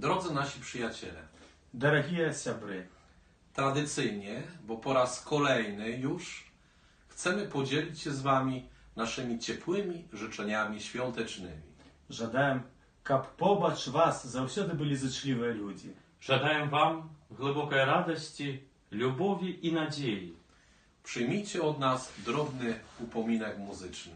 Drodzy nasi przyjaciele, Дорогие сябры, tradycyjnie, bo po raz kolejny już, chcemy podzielić się z Wami naszymi ciepłymi życzeniami świątecznymi. жадаем, каб побач вас заўсёды былі зычлівыя людзі. Жадаем вам глибокої радості, любові і надії. Przyjmijcie od nas drobny upominek muzyczny.